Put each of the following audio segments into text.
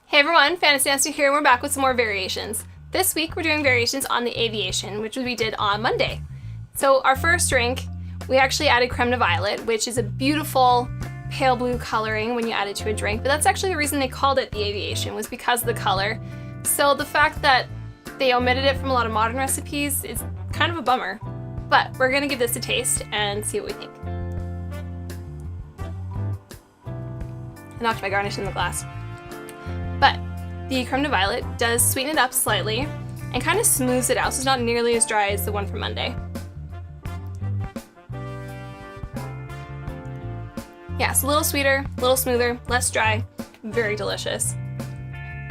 Hey everyone, Fantasy Nancy here, and we're back with some more variations. This week we're doing variations on the Aviation, which we did on Monday. So our first drink, we actually added Creme de Violette, which is a beautiful pale blue coloring when you add it to a drink, but that's actually the reason they called it the Aviation, was because of the color. So the fact that they omitted it from a lot of modern recipes is kind of a bummer. But we're gonna give this a taste and see what we think. I knocked my garnish in the glass. But the Creme de Violette does sweeten it up slightly and kind of smooths it out, so it's not nearly as dry as the one from Monday. Yeah, it's a little sweeter, a little smoother, less dry, very delicious.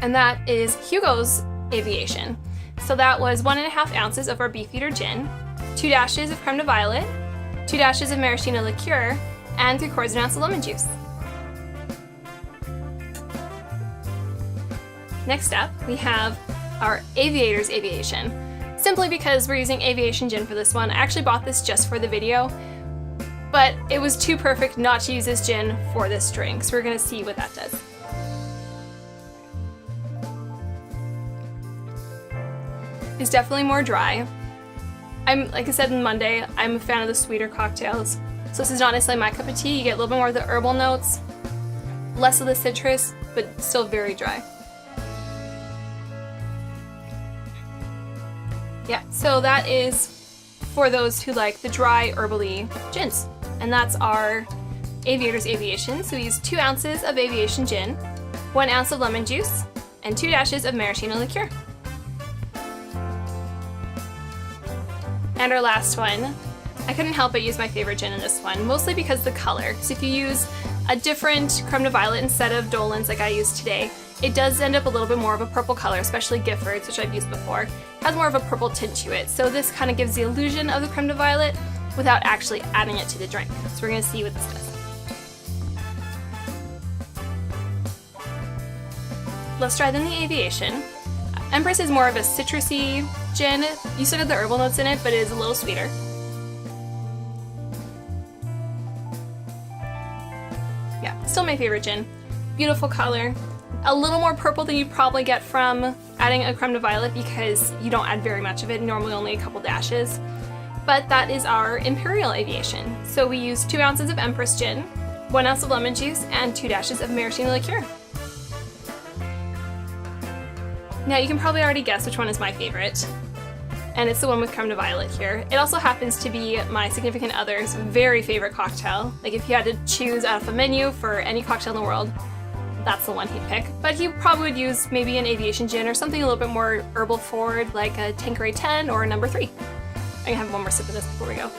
And that is Hugo's Aviation. So that was 1.5 ounces of our Beefeater Gin, 2 dashes of Creme de Violette, 2 dashes of Maraschino Liqueur, and 3/4 ounce of lemon juice. Next up, we have our Aviator's Aviation. Simply because we're using Aviation Gin for this one. I actually bought this just for the video, but it was too perfect not to use this gin for this drink, so we're gonna see what that does. It's definitely more dry. Like I said on Monday, I'm a fan of the sweeter cocktails, so this is not necessarily my cup of tea. You get a little bit more of the herbal notes, less of the citrus, but still very dry. Yeah, so that is for those who like the dry herbally gins. And that's our Aviator's Aviation. So we use 2 ounces of Aviation Gin, 1 ounce of lemon juice, and 2 dashes of Maraschino Liqueur. And our last one, I couldn't help but use my favorite gin in this one, mostly because of the color. So if you use a different Creme de Violette instead of Dolan's like I used today, it does end up a little bit more of a purple color, especially Gifford's, which I've used before. It has more of a purple tint to it, so this kind of gives the illusion of the Creme de Violette without actually adding it to the drink. So we're going to see what this does. Let's try then the Aviation. Empress is more of a citrusy gin. You still get the herbal notes in it, but it is a little sweeter. Yeah, still my favorite gin. Beautiful color. A little more purple than you'd probably get from adding a Creme de Violette because you don't add very much of it, normally only a couple dashes. But that is our Imperial Aviation. So we use 2 ounces of Empress Gin, 1 ounce of lemon juice, and 2 dashes of Maraschino Liqueur. Now you can probably already guess which one is my favorite, and it's the one with Creme de Violette here. It also happens to be my significant other's very favorite cocktail. Like if you had to choose out of a menu for any cocktail in the world, that's the one he'd pick. But he probably would use maybe an Aviation Gin or something a little bit more herbal forward, like a Tanqueray 10 or a No. 3. I'm gonna have one more sip of this before we go.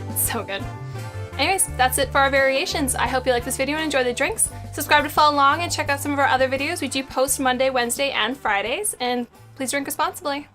It's so good. Anyways, that's it for our variations. I hope you like this video and enjoy the drinks. Subscribe to follow along and check out some of our other videos. We do post Monday, Wednesday, and Fridays, and please drink responsibly.